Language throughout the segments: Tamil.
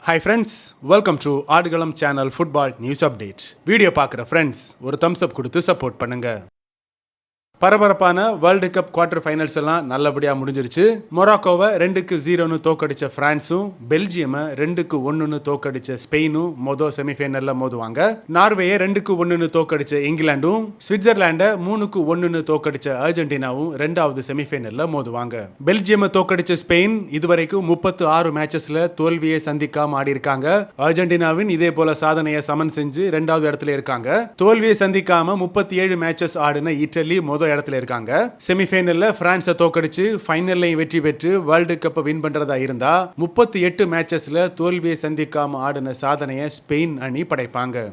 Hi friends, welcome to Aadukalam channel football news update. Video பார்க்குற ஃப்ரெண்ட்ஸ் ஒரு தம்ஸ் அப் கொடுத்து சப்போர்ட் பண்ணுங்க. பரபரப்பான வேர்ல்டு கப் குவார்டர் ஃபைனல்ஸ் எல்லாம் நல்லபடியாக முடிஞ்சிருச்சு. மொராக்கோவை 2-0 தோக்கடிச்ச பிரான்ஸும் பெல்ஜியமை 2-1 தோக்கடிச்ச ஸ்பெயினும் செமிஃபைனல்ல மோதுவாங்க. நார்வேயை 2-1 தோக்கடிச்ச இங்கிலாண்டும் சுவிட்சர்லாண்டை 3-1 தோக்கடிச்ச அர்ஜென்டினாவும் 2வது செமிஃபைனல்ல மோதுவாங்க. பெல்ஜியமை தோக்கடிச்ச ஸ்பெயின் இதுவரைக்கும் 36 மேட்சஸ்ல தோல்வியை சந்திக்காம ஆடி இருக்காங்க. அர்ஜென்டினாவின் இதே போல சாதனையை சமன் செஞ்சு 2வது இடத்துல இருக்காங்க. தோல்வியை சந்திக்காம 37 மேட்சஸ் ஆடின இட்டலி இடத்துல இருக்காங்க. செமிஃபைனல்ல பிரான்ஸை தோக்கடிச்சு ஃபைனல்லையும் வெற்றி பெற்று வேர்ல்டு கப்பை வின் பண்றதா இருந்தா 38 மேட்சஸ்ல தோல்வியை சந்திக்காம ஆடின சாதனையை ஸ்பெயின் அணி படைப்பாங்க.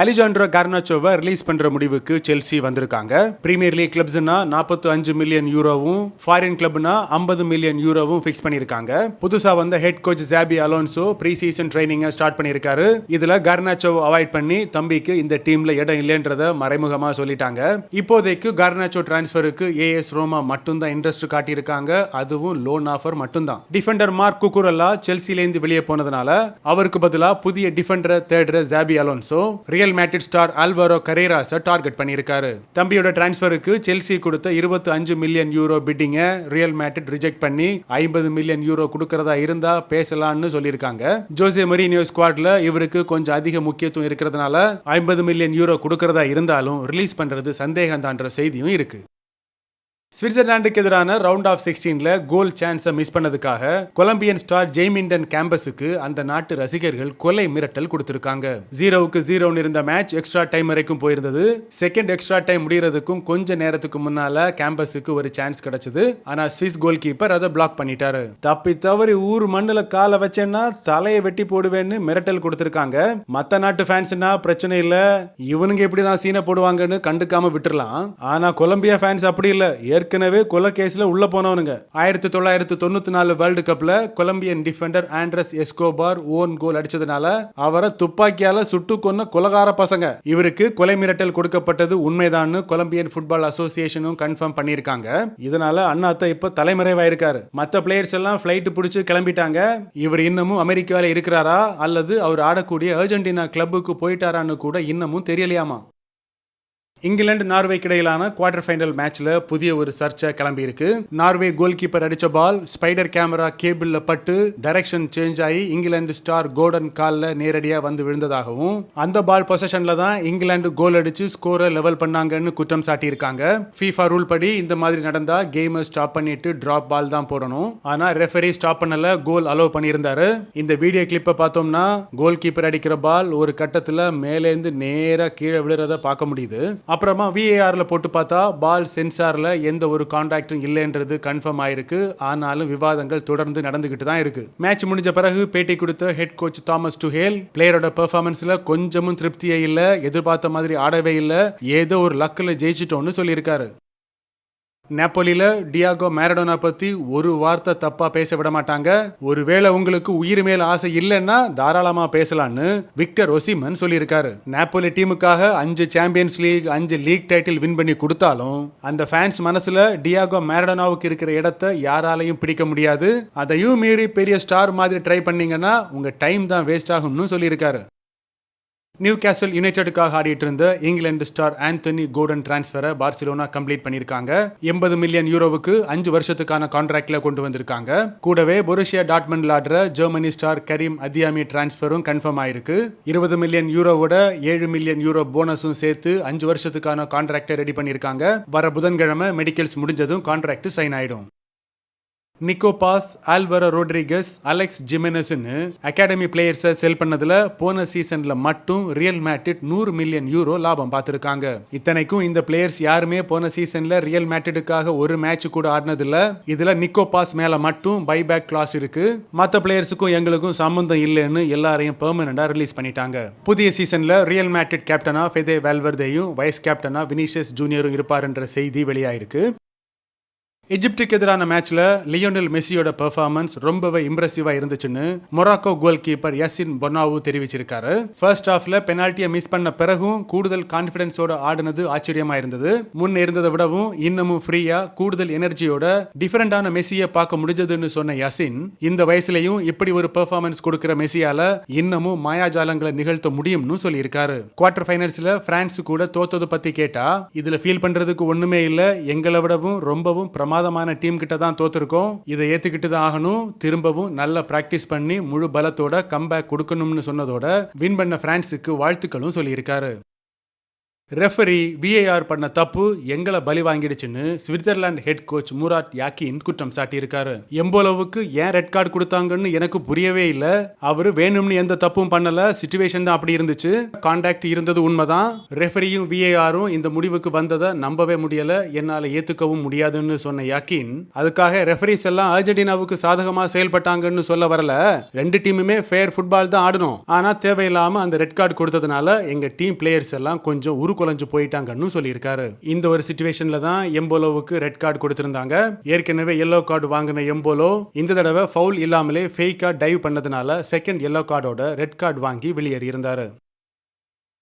அலிஜாண்ட்ரோ கார்னாச்சோவை ரிலீஸ் பண்ற முடிவுக்கு செல்சி வந்திருக்காங்க. பிரீமியர் லீக் கிளப்ஸ்னா 45 மில்லியன் யூரோவும் ஃபாரின் கிளப்னா 50 மில்லியன் யூரோவும் ஃபிக்ஸ் பண்ணிருக்காங்க. புதுசா வந்த head coach Xabi Alonso pre season ட்ரைனிங்கை ஸ்டார்ட் பண்ணிருக்காரு. இதுல கார்னாச்சோவை அவாய்ட் பண்ணி தம்பிக்கு இந்த டீம்ல இடம் இல்லைன்றத மறைமுகமா சொல்லிட்டாங்க. இப்போதைக்கு கார்னாச்சோ டிரான்ஸ்பருக்கு ஏஎஸ் ரோமா மட்டும்தான் இன்ட்ரெஸ்ட் காட்டியிருக்காங்க. அதுவும் லோன் ஆஃபர் மட்டும்தான். டிஃபெண்டர் மார்க் குக்குரெல்லா செல்சிலேருந்து வெளியே போனதுனால அவருக்கு பதிலா புதிய டிஃபெண்டரை தேடுற Xabi Alonso Real Madrid star Alvaro கரேராஸை டார்கெட் பண்ணியிருக்காரு. தம்பியோட டிரான்ஸ்பருக்கு செல்சி கொடுத்த 25 மில்லியன் யூரோ பிட்டிங்கை ரியல் மேட்ரிட் ரிஜெக்ட் பண்ணி 50 மில்லியன் யூரோ கொடுக்கறதா இருந்தா பேசலாம்னு சொல்லியிருக்காங்க. ஜோசே மரினியோ ஸ்குவாட்ல இவருக்கு கொஞ்சம் அதிக முக்கியத்துவம் இருக்கிறதுனால 50 மில்லியன் யூரோ கொடுக்கறதா இருந்தாலும் ரிலீஸ் பண்றது சந்தேகம் தான்ற செய்தியும் இருக்கு. சுவிட்சர்லாந்துக்கு எதிரான ரவுண்ட் ஆஃப் 16ல கோல் சான்ஸை மிஸ் பண்ணதுக்காக கொலம்பியன் ஸ்டார் ஜெய்மிண்டன் கேம்பஸுக்கு அந்த நாட்டு ரசிகர்கள் கொலை மிரட்டல் கொடுத்திருக்காங்க. 0-0 இருந்த மேட்ச் எக்ஸ்ட்ரா டைம் வரைக்கும் போயிருந்தது. செகண்ட் எக்ஸ்ட்ரா டைம் முடியறதுக்கும் கொஞ்ச நேரத்துக்கு முன்னால கேம்பஸுக்கு ஒரு சான்ஸ் கிடைச்சது. ஆனா ஸ்விஸ் கோல் கீப்பர் அதை பிளாக் பண்ணிட்டாரு. தப்பி தவறி ஊர் மண்ணுல காலை வச்சேன்னா தலையை வெட்டி போடுவேன்னு மிரட்டல் கொடுத்திருக்காங்க. மத்த நாட்டு ஃபேன்ஸ்னா பிரச்சனை இல்ல, இவனுங்க எப்படிதான் சீனை போடுவாங்கன்னு கண்டுக்காம விட்டுறலாம். ஆனா கொலம்பியா ஃபேன்ஸ் அப்படி இல்ல, ஏற்கனவே கொலை கேஸ்ல உள்ள போனவனுங்க. 1994 வேர்ல்டு கப்ல Colombian defender Andres Escobar own goal அடிச்சதுனால அவரை துப்பாக்கியால சுட்டு கொன்ன கொலகார பசங்க. இவருக்கு கொலை மிரட்டல் கொடுக்கப்பட்டது உண்மைதான் கொலம்பியன் ஃபுட்பால் அசோசியேஷனும் கன்ஃபார்ம் பண்ணியிருக்காங்க. இதனால அண்ணாத்த இப்ப தலைமறைவாயிருக்காரு. மற்ற பிளேயர்ஸ் எல்லாம் பிளைட் பிடிச்சு கிளம்பிட்டாங்க. இவர் இன்னமும் அமெரிக்காவில் இருக்கிறாரா அல்லது அவர் ஆடக்கூடிய அர்ஜென்டினா கிளப்புக்கு போயிட்டாரான்னு கூட இன்னமும் தெரியலையாமா. இங்கிலாந்து நார்வேக்கு இடையிலான குவார்டர் ஃபைனல் மேட்ச்ல புதிய ஒரு சர்ச்சை கிளம்பி இருக்கு. நார்வே கோல் கீப்பர் அடிச்ச பால் ஸ்பைடர் கேமரா கேபிள்ல பட்டு டைரக்ஷன் சேஞ்ச் ஆகி இங்கிலாந்து ஸ்டார் கோர்டன் கால்ல நேரடியா வந்து விழுந்ததாகவும் அந்த பால் பொசிஷன்ல தான் இங்கிலாந்து கோல் அடிச்சு ஸ்கோரை லெவல் பண்ணாங்கன்னு குற்றம் சாட்டி இருக்காங்க. FIFA ரூல் படி இந்த மாதிரி நடந்தா கேமை ஸ்டாப் பண்ணிட்டு டிராப் பால் தான் போடணும். ஆனா ரெஃபரி ஸ்டாப் பண்ணல, கோல் அலோவ் பண்ணியிருந்தாரு. இந்த வீடியோ கிளிப்பை பார்த்தோம்னா கோல் கீப்பர் அடிக்கிற பால் ஒரு கட்டத்துல மேலேந்து நேரா கீழே விழுறத பார்க்க முடியுது. அப்புறமா VARல போட்டு பார்த்தா பால் சென்சார்ல எந்த ஒரு கான்டாக்டும் இல்லைன்றது கன்ஃபார்ம் ஆயிருக்கு. ஆனாலும் விவாதங்கள் தொடர்ந்து நடந்துகிட்டு தான் இருக்கு. மேட்ச் முடிஞ்ச பிறகு பேட்டி கொடுத்த ஹெட் கோச் தாமஸ் டுஹேல் பிளேயரோட பெர்ஃபார்மன்ஸ்ல கொஞ்சமும் திருப்தியே இல்ல, எதிர்பார்த்த மாதிரி ஆடவே இல்ல, ஏதோ ஒரு லக்கில் ஜெயிச்சிட்டோம்னு சொல்லியிருக்காரு. நேப்போலில டியாகோ மேரடோனா பத்தி ஒரு வார்த்தை தப்பா பேச விட மாட்டாங்க. ஒருவேளை உங்களுக்கு உயிர் மேல் ஆசை இல்லைன்னா தாராளமா பேசலான்னு விக்டர் ஒசிமன் சொல்லியிருக்காரு. நேப்போலி டீமுக்காக 5 champions league 5 league title win பண்ணி கொடுத்தாலும் அந்த ஃபேன்ஸ் மனசுல டியாகோ மேரடோனாவுக்கு இருக்கிற இடத்தை யாராலையும் பிடிக்க முடியாது. அதையும் மீறி பெரிய ஸ்டார் மாதிரி ட்ரை பண்ணீங்கன்னா உங்க டைம் தான் வேஸ்ட் ஆகும்னு சொல்லியிருக்காரு. நியூ கேசல் யுனைடெடுக்காக ஆடிட்டு இருந்த இங்கிலாந்து ஸ்டார் ஆந்தனி கோர்டன் டிரான்ஸ்பரை பார்சிலோனா கம்ப்ளீட் பண்ணிருக்காங்க. 80 மில்லியன் யூரோவுக்கு 5 வருஷத்துக்கான கான்ட்ராக்ட்ல கொண்டு வந்திருக்காங்க. கூடவே பொருஷியா டாட்மண்ட்ல ஆடுற ஜெர்மனி ஸ்டார் கரீம் அதியாமி டிரான்ஸ்பரும் கன்ஃபார்ம் ஆயிருக்கு. 20 மில்லியன் யூரோவோட 7 மில்லியன் யூரோ போனஸும் சேர்த்து 5 வருஷத்துக்கான கான்ட்ராக்டை ரெடி பண்ணிருக்காங்க. வர புதன்கிழமை மெடிக்கல்ஸ் முடிஞ்சதும் கான்ட்ராக்ட் சைன் ஆயிடும். நிக்கோ பாஸ், ஆல்வரோ ரோட்ரிகஸ், அலெக்ஸ் ஜிமெனஸ்னு அகாடமி பிளேயர்ஸை செல் பண்ணதுல போன சீசன்ல மட்டும் ரியல் மேட்ரிட் 100 மில்லியன் யூரோ லாபம் பார்த்திருக்காங்க. இத்தனைக்கும் இந்த பிளேயர்ஸ் யாருமே போன சீசன்ல ரியல் மேட்ரிடுக்காக ஒரு மேட்ச் கூட ஆடினதில்ல. இதுல நிக்கோ பாஸ் மேல மட்டும் பைபேக் கிளாஸ் இருக்கு. மற்ற பிளேயர்ஸுக்கும் எங்களுக்கும் சம்பந்தம் இல்லைன்னு எல்லாரையும் பெர்மனண்டா ரிலீஸ் பண்ணிட்டாங்க. புதிய சீசன்ல ரியல் மேட்ரிட் கேப்டனா ஃபெதே வால்வர்தேயும் வைஸ் கேப்டனா வினிசியஸ் ஜூனியரும் இருப்பாருன்ற செய்தி வெளியாயிருக்கு. எஜிப்டுக்கு எதிரான மேட்ச்ல லியோனல் மெஸ்ஸியோட பெர்ஃபார்மன்ஸ் ரொம்பவே இம்ப்ரெசிவா இருந்துச்சுன்னு மொராக்கோ கோல் கீப்பர் யாசின் பொனாவு தெரிவிச்சிருக்காரு. ஃபர்ஸ்ட் ஹாஃப்ல பெனால்ட்டியை மிஸ் பண்ண பிறகும் கூடுதல் கான்பிடன்ஸோட ஆடுனது ஆச்சரியமா இருந்தது. முன் இருந்ததை விடவும் இன்னமும் ஃப்ரீயா கூடுதல் எனர்ஜியோட டிஃபரெண்டான மெஸ்ஸியை பார்க்க முடிஞ்சதுன்னு சொன்ன யாசின், இந்த வயசுலயும் இப்படி ஒரு பெர்ஃபார்மன்ஸ் கொடுக்கிற மெஸ்ஸியால இன்னமும் மாயாஜாலங்களை நிகழ்த்த முடியும்னு சொல்லியிருக்காரு. குவார்டர் ஃபைனல்ஸ்ல பிரான்ஸ் கூட தோத்தது பத்தி கேட்டா, இதுல ஃபீல் பண்றதுக்கு ஒண்ணுமே இல்ல, எங்களை விடவும் ரொம்பவும் பிரமாதமான டீம் கிட்ட தான் தோத்துருக்கோம், இதை ஏத்துக்கிட்டு தான் ஆகணும், திரும்பவும் நல்ல பிராக்டிஸ் பண்ணி முழு பலத்தோட கம்பேக் கொடுக்கணும்னு சொன்னதோட வின் பண்ண பிரான்ஸுக்கு வாழ்த்துக்களும் சொல்லியிருக்காரு. ரெஃபரி விஏஆர் பண்ண தப்பு எங்களை பலி வாங்கிடுச்சுன்னு சுவிட்சர்லாந்து ஹெட் கோச் முராட் யாக்கின் குற்றம் சாட்டியிருக்காரு. எம்போலோவுக்கு ஏன் ரெட் கார்டு கொடுத்தாங்கன்னு எனக்கு புரியவே இல்ல. அவரு வேணும்னு எந்த தப்பும் பண்ணல, சிச்சுவேஷன் தான் அப்படி இருந்துச்சு, கான்டாக்ட் இருந்தது உண்மைதான். ரெஃபரியும் விஏஆரும் இந்த முடிவுக்கு வந்ததை நம்பவே முடியல, என்னால ஏத்துக்கவும் முடியாதுன்னு சொன்ன யாக்கின், அதுக்காக ரெஃபரிஸ் எல்லாம் அர்ஜென்டினாவுக்கு சாதகமா செயல்பட்டாங்கன்னு சொல்ல வரல, ரெண்டு டீமுமே ஃபேர் ஃபுட்பால் தான் ஆடணும், ஆனா தேவையில்லாம அந்த ரெட் கார்டு கொடுத்ததுனால எங்க டீம் பிளேயர்ஸ் எல்லாம் கொஞ்சம் குலைஞ்சு போயிட்டாங்கன்னு சொல்லியிருக்காரு. இந்த ஒரு சிச்சுவேஷன்ல தான் எம்போலோவுக்கு ரெட் கார்டு கொடுத்திருந்தாங்க. ஏற்கனவே எல்லோ கார்டு வாங்கின எம்போலோ இந்த தடவை ஃபவுல் இல்லாமலே ஃபேக்கா டைவ் பண்ணதுனால செகண்ட் எல்லோ கார்டோட ரெட் கார்டு வாங்கி வெளியேறி இருந்தாரு.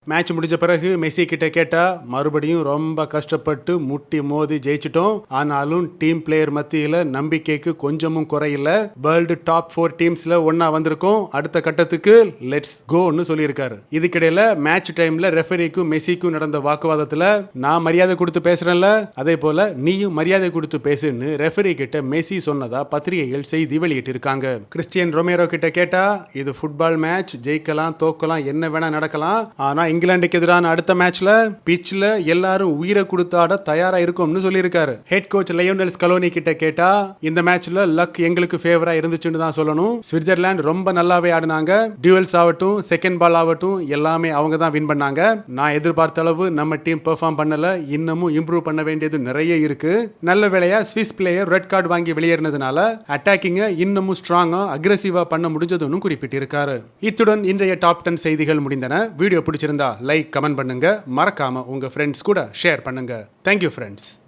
மேட்ச் முடிஞ்ச பிறகு மெஸ்ஸி கிட்ட கேட்டா, மறுபடியும் ரொம்ப கஷ்டப்பட்டு முட்டி மோதி ஜெயிச்சிட்டோம், ஆனாலும் டீம் பிளேயர் மத்தியில நம்பிக்கைக்கு கொஞ்சமும் குறையில்ல, வேர்ல்டு டாப் 4 டீம்ஸ்ல ஒன்னா வந்திருக்கோம், அடுத்த கட்டத்துக்கு லெட்ஸ் கோன்னு சொல்லியிருக்காரு. இதுக்கிடையில மேட்ச் டைம்ல ரெஃபரிக்கும் மெஸ்ஸிக்கும் நடந்த வாக்குவாதத்துல, நான் மரியாதை கொடுத்து பேசுறேன்ல, அதே போல நீயும் மரியாதை கொடுத்து பேசுன்னு ரெஃபரி கிட்ட மெஸ்ஸி சொன்னதா பத்திரிகைகள் செய்தி வெளியிட்டு இருக்காங்க. கிறிஸ்டியன் ரொமேரோ கிட்ட கேட்டா, இது ஃபுட்பால் மேட்ச், ஜெயிக்கலாம் தோக்கலாம் என்ன வேணா நடக்கலாம், ஆனா இங்கிலாந்துக்கு எதிரான அடுத்த மேட்ச்ல பிட்ச்ல எல்லாரும் உயிரை கொடுத்து ஆட தயாரா இருக்கும்னு சொல்லியிருக்காரு. ஹெட் கோச் லியோனல் ஸ்கலோனி கிட்ட கேட்டா, இந்த மேட்ச்ல லக் எங்களுக்கு ஃபேவரா இருந்துச்சுன்னு தான் சொல்லணும், சுவிட்சர்லாந்து ரொம்ப நல்லாவே ஆடினாங்க, டியூவல்ஸ் ஆகட்டும் செகண்ட் பால் ஆகட்டும் எல்லாமே அவங்க தான் வின் பண்ணாங்க, நான் எதிர்பார்த்த அளவு நம்ம டீம் பெர்ஃபார்ம் பண்ணல, இன்னமும் இம்ப்ரூவ் பண்ண வேண்டியது நிறைய இருக்கு, நல்ல வேளையா ஸ்விஸ் பிளேயர் ரெட் கார்டு வாங்கி வெளியேறினதுனால அட்டாக்கிங்க இன்னமும் ஸ்ட்ராங்கா அக்ரெசிவா பண்ண முடிஞ்சதுன்னு குறிப்பிட்டிருக்காரு. இத்துடன் இன்றைய டாப் 10 செய்திகள் முடிந்தன. வீடியோ பிடிச்சிருந்தா லைக் கமெண்ட் பண்ணுங்க, மறக்காம உங்க ஃப்ரெண்ட்ஸ் கூட ஷேர் பண்ணுங்க. Thank you friends.